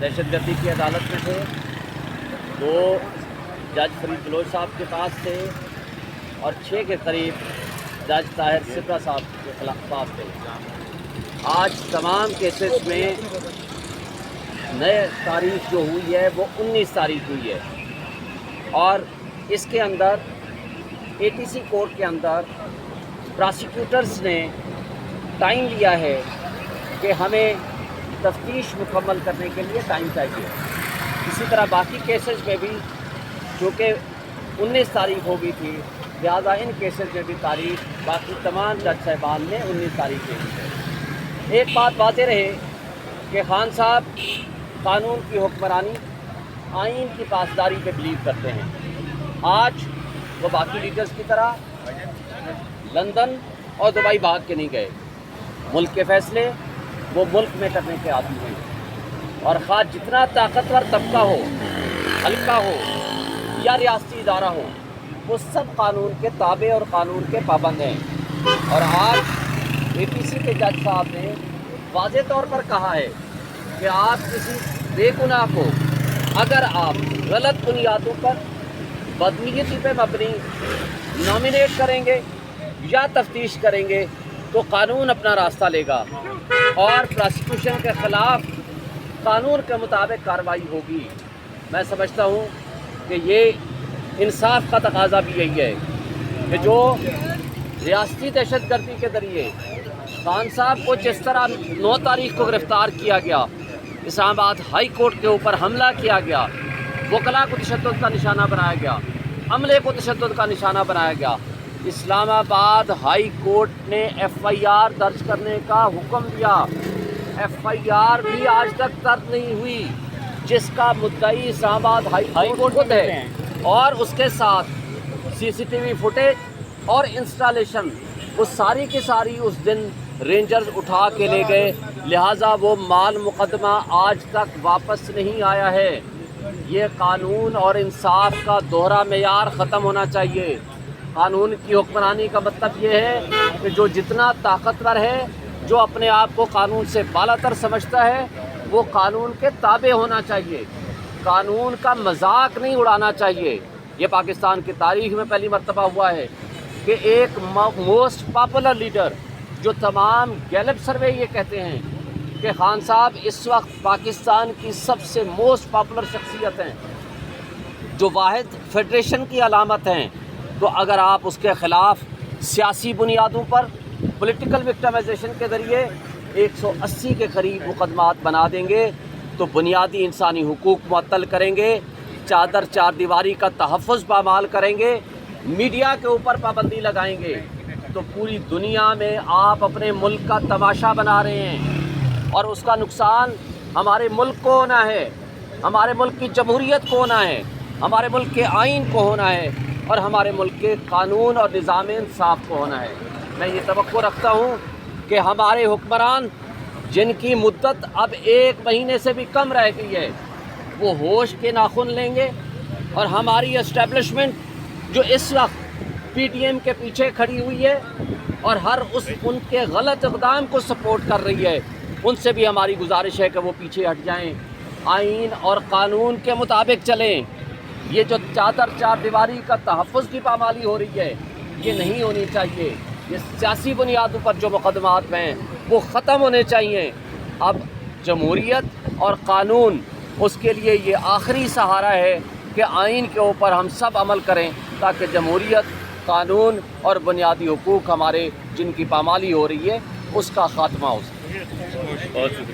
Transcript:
दहशत गर्दी की अदालत में थे, 2 जज फरीद बलोच साहब के पास थे और 6 के करीब जज ताहिर सिब्रा साहब के पास थे। आज तमाम केसेस में नए तारीख जो हुई है वो 19 तारीख हुई है और इसके अंदर एटीसी कोर्ट के अंदर प्रोसिक्यूटर्स ने टाइम लिया है कि हमें तफ्तीश मुकम्मल करने के लिए टाइम चाहिए। इसी तरह बाकी केसेस में भी चूँकि 19 तारीख हो गई थी, लिहाजा इन केसेस में भी तारीख बाकी तमाम जज साहिबान ने 19 तारीख दे दी है। एक बात वाज़ेह रहे कि खान साहब कानून की हुक्मरानी, आइन की पासदारी पे बिलीव करते हैं। आज वो बाकी लीडर्स की तरह लंदन और दुबई भाग के नहीं गए। मुल्क के फैसले वो मुल्क में करने के आदी हैं और ख़ास जितना ताकतवर तबका हो, हल्का हो या रियासती इदारा हो, वो सब कानून के ताबे और कानून के पाबंद हैं। और आज एपीसी के जज साहब ने वाज़ेह तौर पर कहा है कि आप किसी बेगुनाह को अगर आप गलत बुनियादों पर बदनीयती पे मबनी नॉमिनेट करेंगे या तफ्तीश करेंगे तो कानून अपना रास्ता लेगा और प्रोसिक्यूशन के ख़िलाफ़ कानून के मुताबिक कार्रवाई होगी। मैं समझता हूँ कि ये इंसाफ का तकाज़ा भी यही है कि जो रियासती दहशत गर्दी के ज़रिए खान साहब को जिस तरह 9 तारीख को गिरफ़्तार किया गया, इस्लामाबाद हाई कोर्ट के ऊपर हमला किया गया, वकला को तशद्दुद का निशाना बनाया गया, अमले को तशद्दुद का निशाना बनाया गया, इस्लामाबाद हाई कोर्ट ने FIR दर्ज करने का हुक्म दिया। FIR भी आज तक दर्ज नहीं हुई, जिसका मुद्दई इस्लामाबाद हाई कोर्ट खुद है और उसके साथ CCTV फुटेज और इंस्टॉलेशन वो सारी की सारी उस दिन रेंजर्स उठा के ले गए। लिहाजा वो माल मुकदमा आज तक वापस नहीं आया है। ये कानून और इंसाफ का दोहरा मेयार ख़त्म होना चाहिए। कानून की हुक्मरानी का मतलब ये है कि जो जितना ताकतवर है, जो अपने आप को कानून से बालातर समझता है, वो कानून के ताबे होना चाहिए। कानून का मजाक नहीं उड़ाना चाहिए। ये पाकिस्तान की तारीख में पहली मर्तबा हुआ है कि एक मोस्ट पॉपुलर लीडर, जो तमाम गैलप सर्वे ये कहते हैं कि खान साहब इस वक्त पाकिस्तान की सबसे मोस्ट पॉपुलर शख्सियत हैं, जो वाहिद फेडरेशन की अलामत हैं, तो अगर आप उसके ख़िलाफ़ सियासी बुनियादों पर पॉलिटिकल विक्टिमाइजेशन के ज़रिए 180 के करीब मुकदमात बना देंगे तो बुनियादी इंसानी हुकूक मुअत्तल करेंगे, चादर चार दीवारी का तहफ़्फ़ुज़ पामाल करेंगे, मीडिया के ऊपर पाबंदी लगाएंगे, तो पूरी दुनिया में आप अपने मुल्क का तमाशा बना रहे हैं और उसका नुकसान हमारे मुल्क को होना है, हमारे मुल्क की जमहूरियत को होना है, हमारे मुल्क के आइन को होना है और हमारे मुल्क के कानून और निज़ाम इंसाफ को होना है। मैं ये तवक्को रखता हूँ कि हमारे हुक्मरान, जिनकी मुद्दत अब 1 महीने से भी कम रह गई है, वो होश के नाखून लेंगे और हमारी एस्टेब्लिशमेंट जो इस वक्त PTM के पीछे खड़ी हुई है और हर उनके गलत इक़दाम को सपोर्ट कर रही है, उनसे भी हमारी गुजारिश है कि वो पीछे हट जाएं, आइन और कानून के मुताबिक चलें। ये जो चादर चार दीवारी का तहफ़्फ़ुज़ की पामाली हो रही है, ये नहीं होनी चाहिए। ये सियासी बुनियादों पर जो मुकदमात हैं वो ख़त्म होने चाहिए। अब जमहूरियत और कानून, उसके लिए ये आखिरी सहारा है कि आइन के ऊपर हम सब अमल करें ताकि जमहूरियत, कानून और बुनियादी हुकूक हमारे जिनकी पामाली हो रही है उसका ख़ात्मा हो सके। बहुत शुक्रिया।